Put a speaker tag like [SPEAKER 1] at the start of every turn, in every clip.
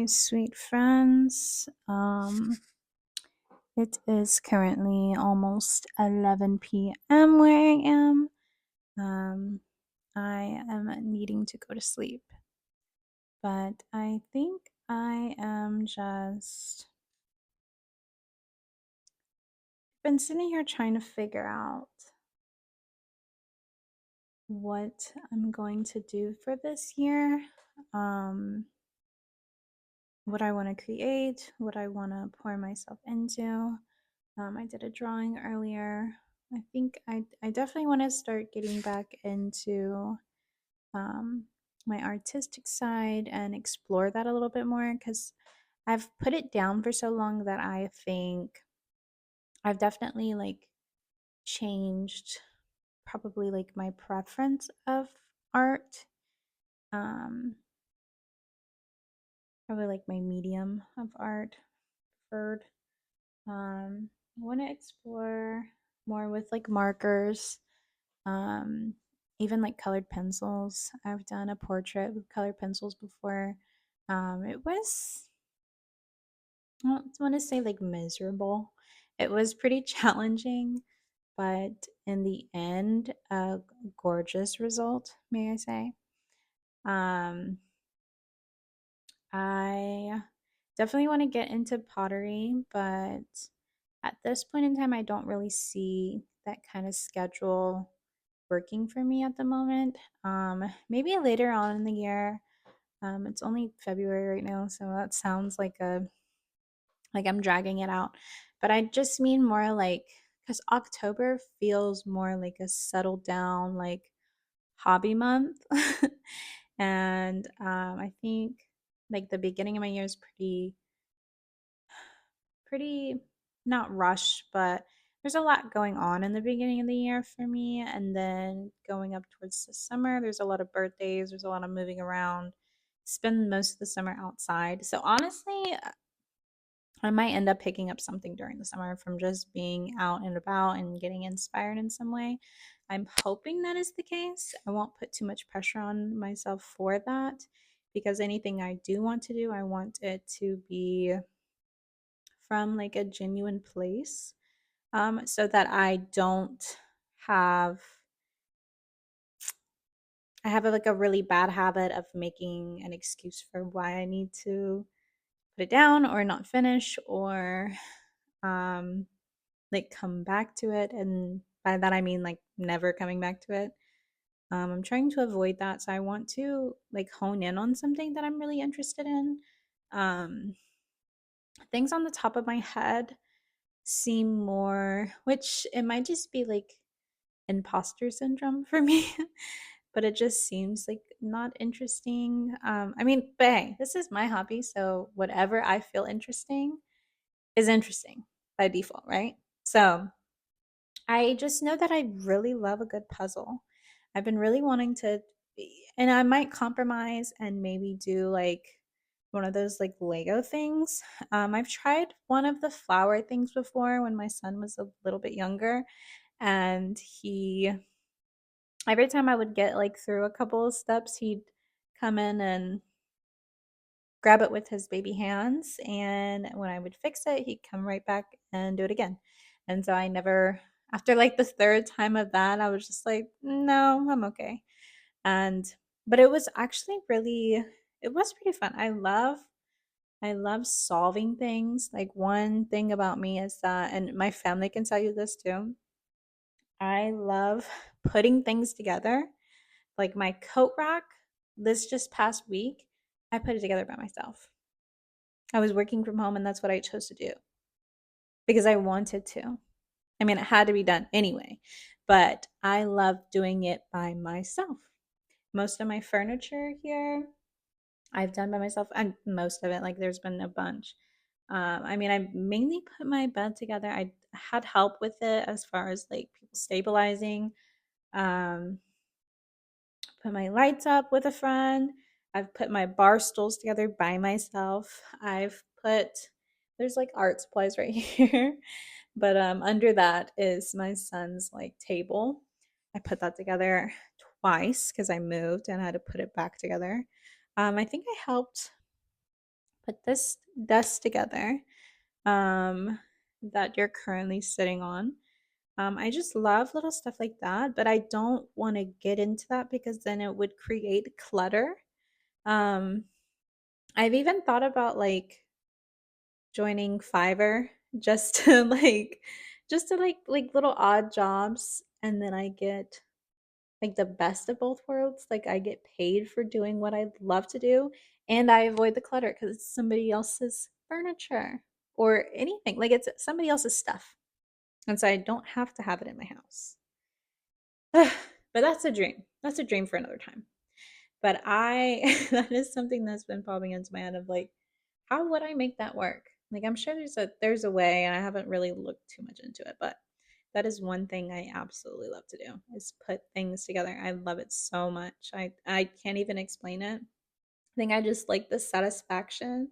[SPEAKER 1] my sweet friends. It is currently almost 11 p.m. where I am. Um, I am needing to go to sleep, but I think I am just been sitting here trying to figure out what I'm going to do for this year. Um, what I want to create, what I want to pour myself into. I did a drawing earlier. I definitely want to start getting back into um, my artistic side and explore that a little bit more because I've put it down for so long that I think I've definitely like changed probably like my preference of art. Um, Probably like my medium of art preferred. I want to explore more with like markers, um, even like colored pencils. I've done a portrait with colored pencils before. It was, I don't want to say like miserable. It was pretty challenging, but in the end, a gorgeous result, may I say. Um, I definitely want to get into pottery, but at this point in time, I don't really see that kind of schedule working for me at the moment. Maybe later on in the year. It's only February right now, so that sounds like I'm dragging it out. But I just mean more like because October feels more like a settled down like hobby month, and I think like the beginning of my year is pretty not rushed, but there's a lot going on in the beginning of the year for me. And then going up towards the summer, there's a lot of birthdays, there's a lot of moving around, spend most of the summer outside. So honestly, I might end up picking up something during the summer from just being out and about and getting inspired in some way. I'm hoping that is the case. I won't put too much pressure on myself for that because anything I do want to do, I want it to be from like a genuine place, so that have I have like a really bad habit of making an excuse for why I need to put it down or not finish or um like come back to it, and by that I mean like never coming back to it. I'm trying to avoid that, so I want to like hone in on something that I'm really interested in. um Things on the top of my head seem more, which it might just be like imposter syndrome for me, but it just seems like not interesting. I mean, but hey, this is my hobby, so whatever I feel interesting is interesting by default, right? So I just know that I really love a good puzzle. I've been really wanting to, and I might compromise and maybe do like one of those like Lego things. I've tried one of the flower things before when my son was a little bit younger, and every time I would get like through a couple of steps, he'd come in and grab it with his baby hands. And when I would fix it, he'd come right back and do it again. And so I never, after like the third time of that, I was just like, no, I'm okay. And, but it was actually really, it was pretty fun. I love solving things. Like one thing about me is that, and my family can tell you this too, I love putting things together. Like my coat rack, this just past week, I put it together by myself. I was working from home and that's what I chose to do because I wanted to. I mean, it had to be done anyway, but I love doing it by myself. Most of my furniture here, I've done by myself, and most of it, like, there's been a bunch. I mean, I mainly put my bed together. I had help with it as far as like people stabilizing. Um, put my lights up with a friend. I've put my bar stools together by myself. There's like art supplies right here, but under that is my son's like table. I put that together twice because I moved and I had to put it back together. I think I helped put this desk together um, that you're currently sitting on. I just love little stuff like that, but I don't want to get into that because then it would create clutter. Um, I've even thought about like joining Fiverr just to like little odd jobs, and then I get like the best of both worlds. Like I get paid for doing what I love to do, and I avoid the clutter because it's somebody else's furniture or anything. Like it's somebody else's stuff. And so I don't have to have it in my house. But that's a dream. That's a dream for another time. But I that is something that's been popping into my head of like, how would I make that work? Like I'm sure there's a way, and I haven't really looked too much into it, but that is one thing I absolutely love to do is put things together. I love it so much. I can't even explain it. I think I just like the satisfaction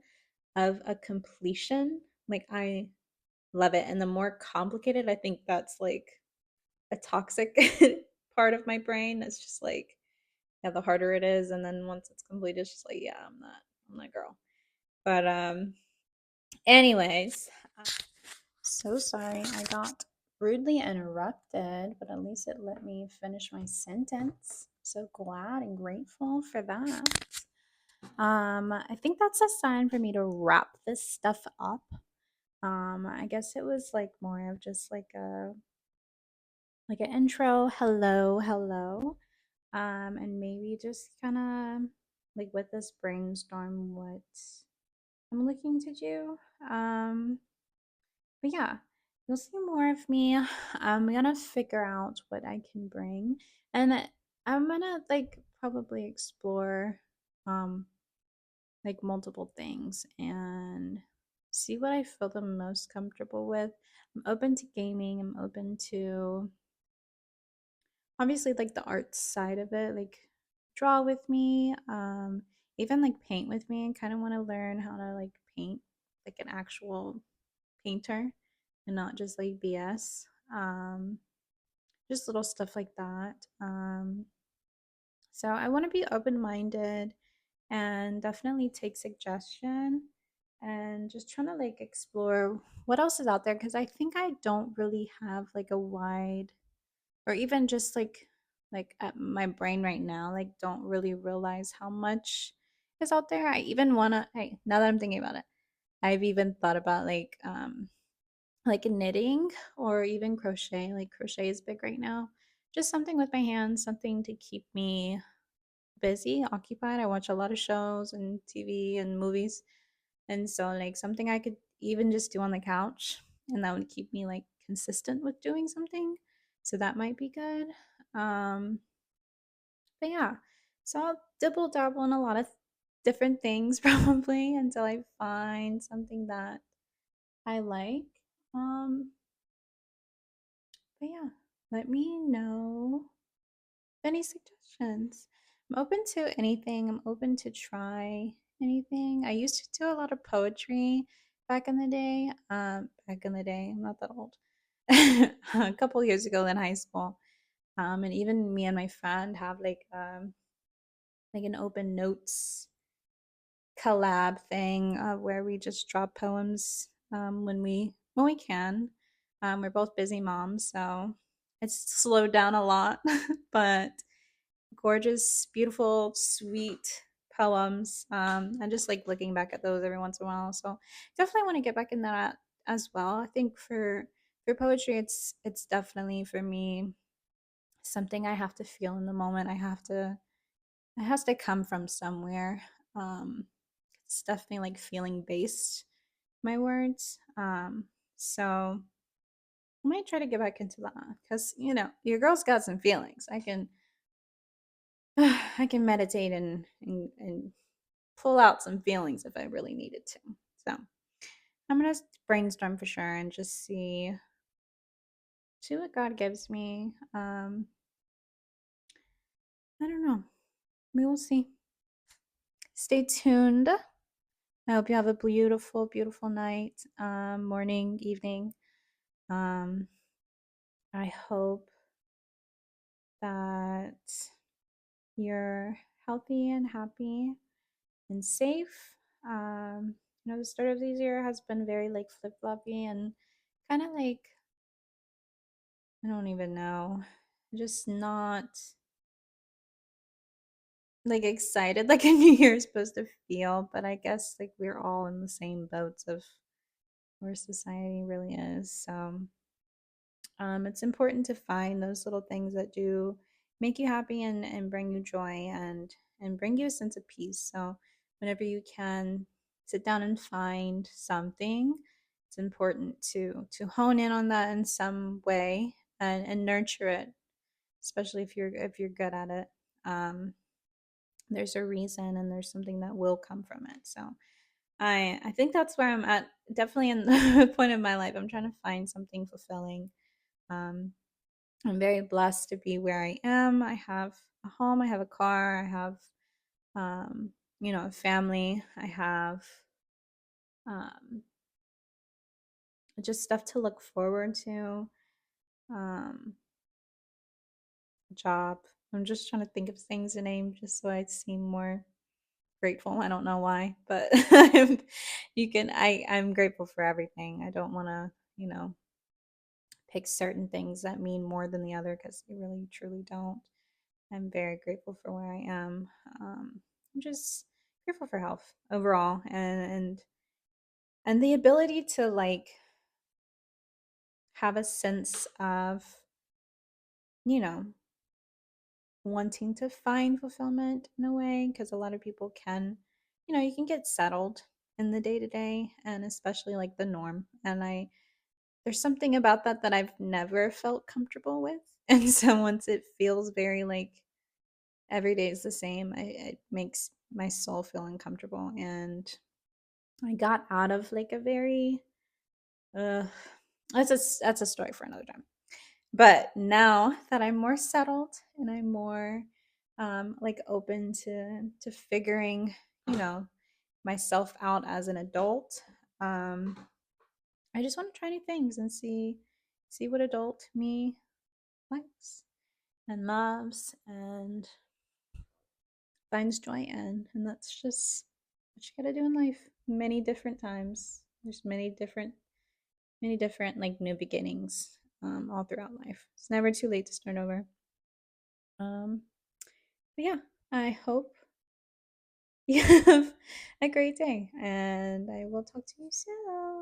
[SPEAKER 1] of a completion. Like I love it. And the more complicated, I think that's like a toxic part of my brain. It's just like, yeah, the harder it is, and then once it's complete, it's just like, yeah, I'm that girl. But anyways, I'm so sorry I got rudely interrupted, but at least it let me finish my sentence. So glad and grateful for that. I think that's a sign for me to wrap this stuff up. I guess it was like more of just like an intro, hello, hello. And maybe just kind of like with this brainstorm what I'm looking to do. But yeah, you'll see more of me. I'm gonna figure out what I can bring, and I'm gonna like probably explore um like multiple things and see what I feel the most comfortable with. I'm open to gaming. I'm open to obviously like the art side of it, like draw with me, even like paint with me, and kind of want to learn how to like paint like an actual painter and not just like BS. Just little stuff like that. So I want to be open-minded and definitely take suggestion and just trying to like explore what else is out there because I think I don't really have like a wide or even just like at my brain right now like don't really realize how much is out there. I even want to hey, now that I'm thinking about it, I've even thought about like knitting or even crochet. Like crochet is big right now. Just something with my hands, something to keep me busy, occupied. I watch a lot of shows and TV and movies, and so like something I could even just do on the couch, and that would keep me like consistent with doing something. So that might be good. Um, but yeah, so I'll dibble dabble in a lot of different things probably until I find something that I like. Um, but yeah, let me know any suggestions. I'm open to anything. I'm open to try anything. I used to do a lot of poetry back in the day. Back in the day, I'm not that old. A couple years ago in high school. And even me and my friend have like an open notes collab thing where we just drop poems when we can. We're both busy moms, so it's slowed down a lot, but gorgeous, beautiful, sweet poems. And just like looking back at those every once in a while. So definitely want to get back in that as well. I think for poetry, it's definitely for me something I have to feel in the moment. It has to come from somewhere. It's definitely like feeling based, my words. So I might try to get back into that because your girl's got some feelings. I can meditate and pull out some feelings if I really needed to. So I'm gonna brainstorm for sure and just see what God gives me. I don't know. We will see. Stay tuned. I hope you have a beautiful, beautiful night, morning, evening. Um, I hope that you're healthy and happy and safe. The start of this year has been very like flip floppy and kind of like, I don't even know, just not like excited like a new year is supposed to feel. But I guess like we're all in the same boats of where society really is. So it's important to find those little things that do make you happy and bring you joy and bring you a sense of peace. So whenever you can sit down and find something, it's important to hone in on that in some way and nurture it, especially if you're good at it. Um, there's a reason and there's something that will come from it. So I think that's where I'm at, definitely in the point of my life. I'm trying to find something fulfilling. Um, I'm very blessed to be where I am. I have a home, I have a car, I have um, a family, I have um, just stuff to look forward to. Um, job. I'm just trying to think of things to name just so I seem more grateful. I don't know why, but I'm grateful for everything. I don't want to, pick certain things that mean more than the other because they really truly don't. I'm very grateful for where I am. I'm just grateful for health overall and the ability to like have a sense of, you know, wanting to find fulfillment in a way because a lot of people can, you can get settled in the day to day and especially like the norm. And there's something about that that I've never felt comfortable with. And so once it feels very like every day is the same, it makes my soul feel uncomfortable. And I got out of like a very uh that's a story for another time. But now that I'm more settled and I'm more like open to figuring, you know, myself out as an adult, um I just want to try new things and see what adult me likes and loves and finds joy in. And that's just what you gotta do in life. Many different times. There's many different like new beginnings all throughout life. It's never too late to start over. Um, but yeah, I hope you have a great day and I will talk to you soon.